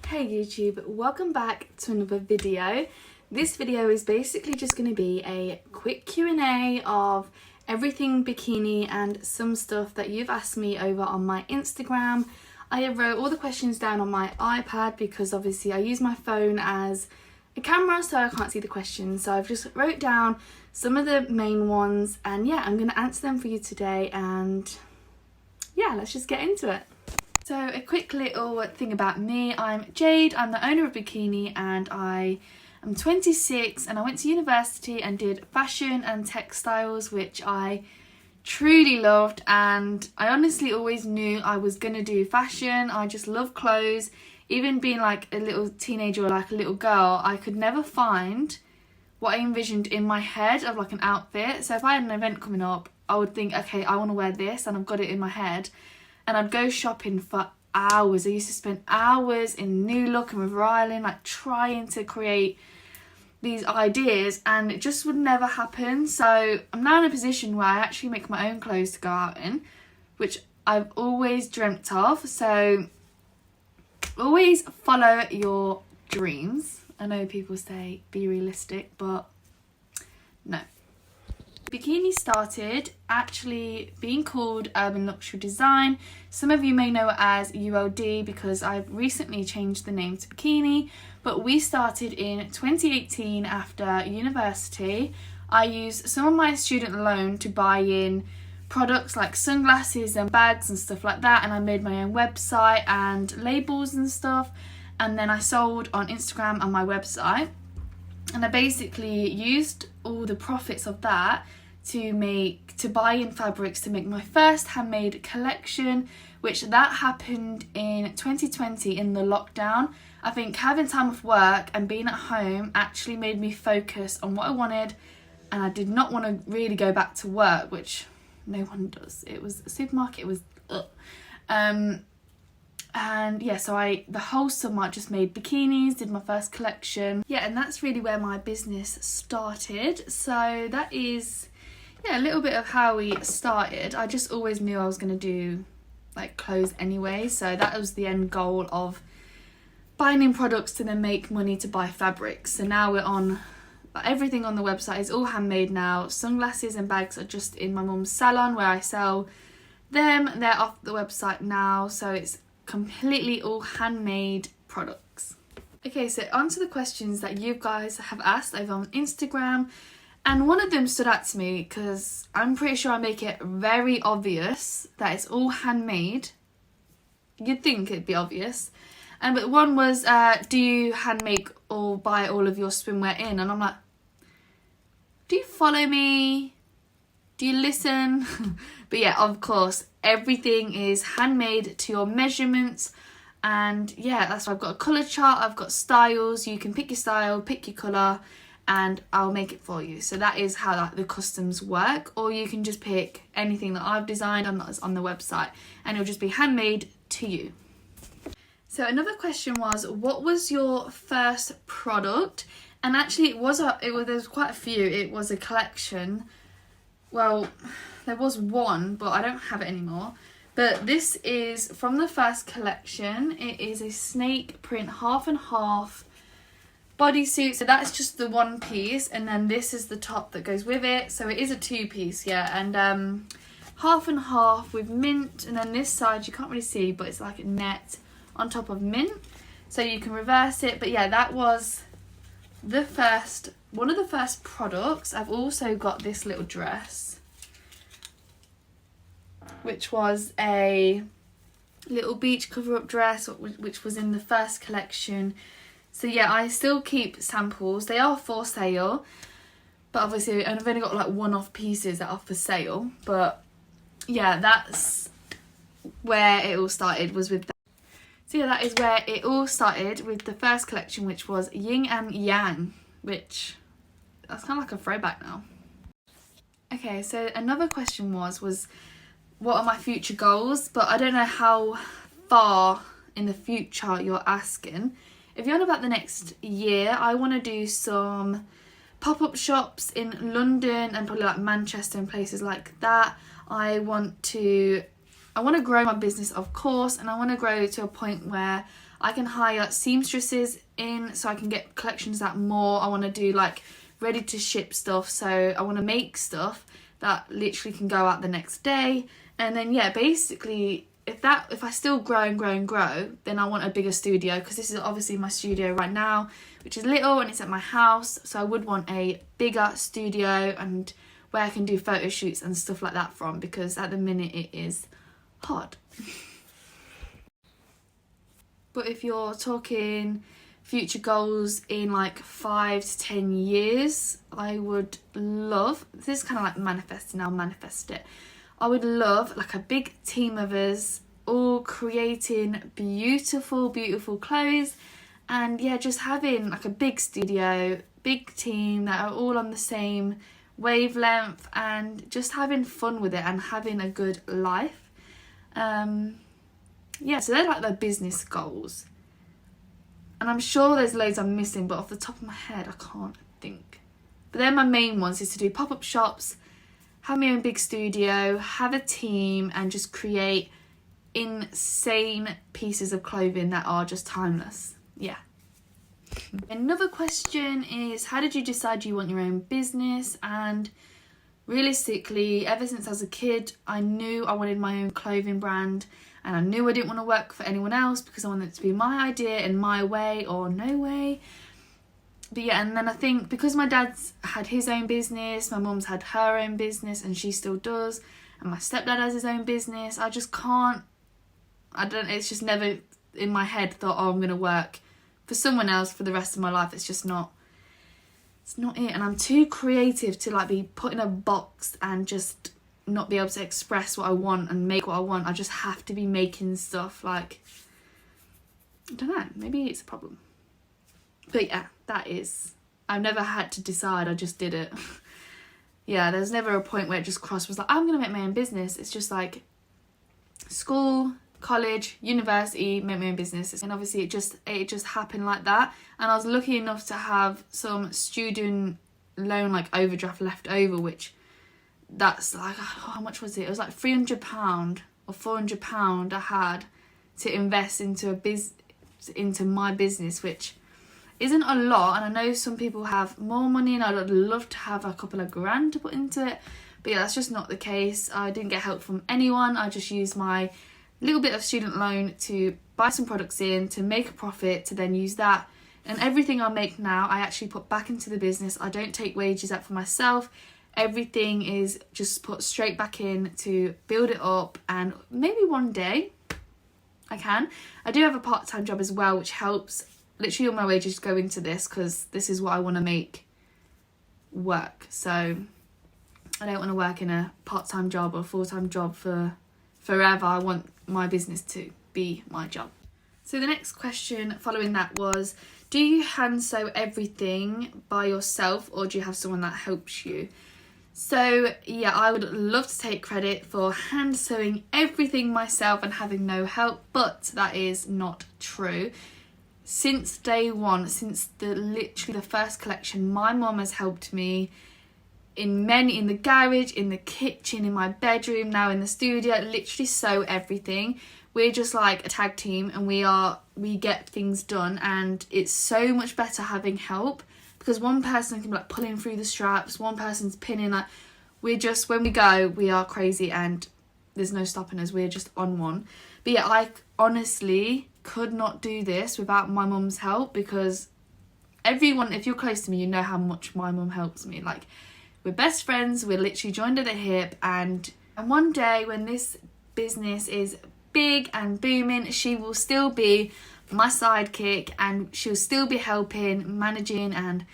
Hey YouTube, welcome back to another video. This video is basically just going to be a quick Q&A of everything bikini and some stuff that you've asked me over on my Instagram. I have wrote all the questions down on my iPad because obviously I use my phone as a camera so I can't see the questions. So I've just wrote down some of the main ones and yeah, I'm going to answer them for you today and yeah, let's just get into it. So a quick little thing about me, I'm Jade, I'm the owner of BKINI and I am 26 and I went to university and did fashion and textiles, which I truly loved, and I honestly always knew I was going to do fashion. I just love clothes. Even being like a little teenager or like a little girl, I could never find what I envisioned in my head of like an outfit. So if I had an event coming up, I would think, okay, I want to wear this and I've got it in my head. And I'd go shopping for hours. I used to spend hours in New Look and River Island, like trying to create these ideas, and it just would never happen. So I'm now in a position where I actually make my own clothes to go out in, which I've always dreamt of. So always follow your dreams. I know people say be realistic, but no. Bikini started actually being called Urban Luxury Design. Some of you may know it as ULD because I've recently changed the name to Bikini, but we started in 2018 after university. I used some of my student loan to buy in products like sunglasses and bags and stuff like that, and I made my own website and labels and stuff, and then I sold on Instagram and my website. And I basically used all the profits of that to buy in fabrics to make my first handmade collection, which that happened in 2020 in the lockdown. I think having time off work and being at home actually made me focus on what I wanted, and I did not want to really go back to work, which no one does. It was a supermarket, it was and yeah, so the whole summer I just made bikinis, did my first collection. Yeah, and that's really where my business started. So that is, yeah, a little bit of how we started. I just always knew I was going to do like clothes anyway. So that was the end goal of buying in products to then make money to buy fabrics. So now we're on, everything on the website is all handmade now. Sunglasses and bags are just in my mum's salon where I sell them. They're off the website now. So it's completely all handmade products. Okay, so on to the questions that you guys have asked over on Instagram, and one of them stood out to me because I'm pretty sure I make it very obvious that it's all handmade. You'd think it'd be obvious, but one was do you hand make or buy all of your swimwear in? And I'm like, do you follow me? Do you listen? But yeah, of course, everything is handmade to your measurements. And yeah, that's why I've got a colour chart, I've got styles. You can pick your style, pick your colour, and I'll make it for you. So that is how like the customs work. Or you can just pick anything that I've designed on the website and it'll just be handmade to you. So another question was, what was your first product? And actually there's quite a few. It was a collection. Well, there was one, but I don't have it anymore. But this is from the first collection. It is a snake print half and half bodysuit. So that's just the one piece, and then this is the top that goes with it. So it is a two-piece, yeah. And half and half with mint, and then this side you can't really see, but it's like a net on top of mint. So you can reverse it. But yeah, that was one of the first products. I've also got this little dress, which was a little beach cover-up dress, which was in the first collection. So yeah, I still keep samples. They are for sale, but obviously I've only got like one-off pieces that are for sale. But yeah, that's where it all started, was with that. So yeah, that is where it all started with the first collection, which was Yin and Yang, which that's kind of like a throwback now. Okay, so another question was what are my future goals? But I don't know how far in the future you're asking. If you're on about the next year, I want to do some pop-up shops in London and probably like Manchester and places like that. I want to grow my business, of course, and I want to grow to a point where I can hire seamstresses in so I can get collections out more. I want to do like ready to ship stuff, so I want to make stuff that literally can go out the next day. And then yeah, basically if I still grow and grow and grow, then I want a bigger studio, because this is obviously my studio right now, which is little and it's at my house. So I would want a bigger studio and where I can do photo shoots and stuff like that from, because at the minute it is hard. But if you're talking future goals in like 5 to 10 years, I would love, this is kind of like manifesting, I'll manifest it. I would love like a big team of us all creating beautiful, beautiful clothes, and yeah, just having like a big studio, big team that are all on the same wavelength and just having fun with it and having a good life. Yeah, so they're like the business goals. And I'm sure there's loads I'm missing, but off the top of my head, I can't think. But they're my main ones, is to do pop-up shops, have my own big studio, have a team, and just create insane pieces of clothing that are just timeless. Yeah. Another question is, how did you decide you want your own business? And realistically, ever since I was a kid, I knew I wanted my own clothing brand, and I knew I didn't want to work for anyone else because I wanted it to be my idea and my way or no way. But yeah, and then I think because my dad's had his own business, my mum's had her own business and she still does, and my stepdad has his own business, I just can't, it's just never in my head thought, oh, I'm going to work for someone else for the rest of my life. It's just not, it's not it. And I'm too creative to like be put in a box and just not be able to express what I want and make what I want. I just have to be making stuff. Like, I don't know, maybe it's a problem. But yeah, that is, I've never had to decide, I just did it. Yeah, there's never a point where it just crossed, was like, I'm gonna make my own business. It's just like school, college, university, make my own business. And obviously it just happened like that. And I was lucky enough to have some student loan like overdraft left over, which that's like, how much was it? It was like £300 or £400 I had to invest into my business, which isn't a lot. And I know some people have more money and I'd love to have a couple of grand to put into it, but yeah, that's just not the case. I didn't get help from anyone. I just used my little bit of student loan to buy some products in, to make a profit, to then use that. And everything I make now, I actually put back into the business. I don't take wages out for myself. Everything is just put straight back in to build it up, and maybe one day I can. I do have a part-time job as well, which helps. Literally all my wages go into this because this is what I want to make work. So I don't want to work in a part-time job or full-time job for forever. I want my business to be my job. So the next question following that was, do you hand sew everything by yourself or do you have someone that helps you? So yeah, I would love to take credit for hand sewing everything myself and having no help, but that is not true. Since day one, since literally the first collection, my mum has helped me in the garage, in the kitchen, in my bedroom, now in the studio, literally sew everything. We're just like a tag team and we get things done, and it's so much better having help, because one person can be like pulling through the straps, one person's pinning, like when we go, we are crazy and there's no stopping us, we're just on one. But yeah, I honestly could not do this without my mum's help, because everyone, if you're close to me, you know how much my mum helps me. Like, we're best friends, we're literally joined at the hip, and one day when this business is big and booming, she will still be my sidekick and she'll still be helping, managing and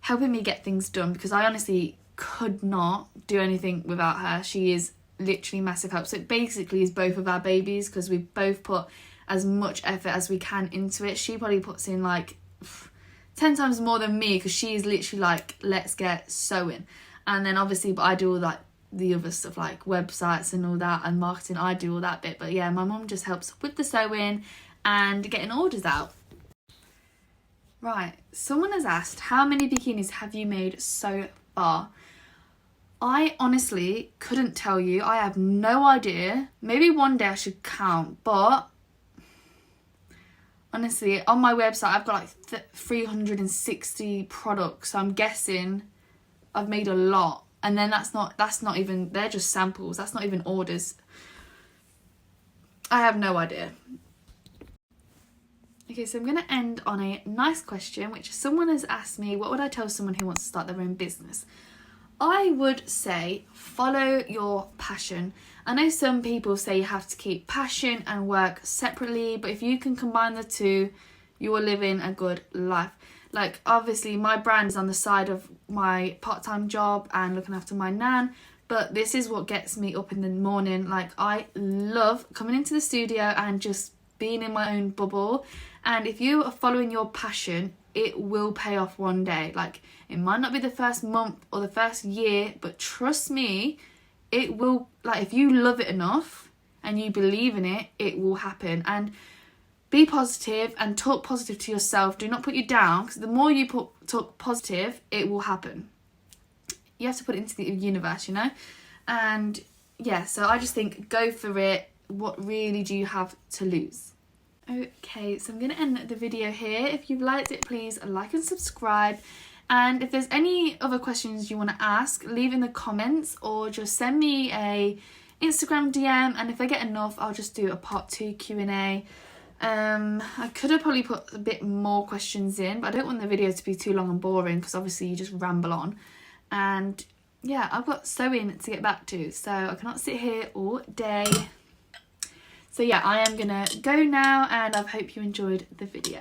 helping me get things done, because I honestly could not do anything without her. She is literally massive help. So it basically is both of our babies, because we both put as much effort as we can into it. She probably puts in like 10 times more than me, because she is literally like, let's get sewing. And then obviously, but I do all like the other stuff like websites and all that and marketing. I do all that bit, but yeah, my mum just helps with the sewing and getting orders out. Right, someone has asked, how many bikinis have you made so far? I honestly couldn't tell you. I have no idea. Maybe one day I should count, but Honestly, on my website I've got like 360 products, so I'm guessing I've made a lot. And then that's not even, they're just samples, that's not even orders. I have no idea. Okay, so I'm going to end on a nice question, which someone has asked me, what would I tell someone who wants to start their own business? I would say follow your passion. I know some people say you have to keep passion and work separately, but if you can combine the two, you are living a good life. Like, obviously my brand is on the side of my part-time job and looking after my nan, but this is what gets me up in the morning. Like, I love coming into the studio and just being in my own bubble. And if you are following your passion, it will pay off one day. Like, it might not be the first month or the first year, but trust me, it will. Like, if you love it enough and you believe in it, it will happen. And be positive and talk positive to yourself. Do not put you down, because the more you talk positive, it will happen. You have to put it into the universe, you know? And yeah, so I just think go for it. What really do you have to lose? Okay, so I'm going to end the video here. If you've liked it, please like and subscribe. And if there's any other questions you want to ask, leave in the comments or just send me a Instagram DM. And if I get enough, I'll just do a part 2 Q&A. I could have probably put a bit more questions in, but I don't want the video to be too long and boring, because obviously you just ramble on. And yeah, I've got sewing to get back to, so I cannot sit here all day. So yeah, I am gonna go now, and I hope you enjoyed the video.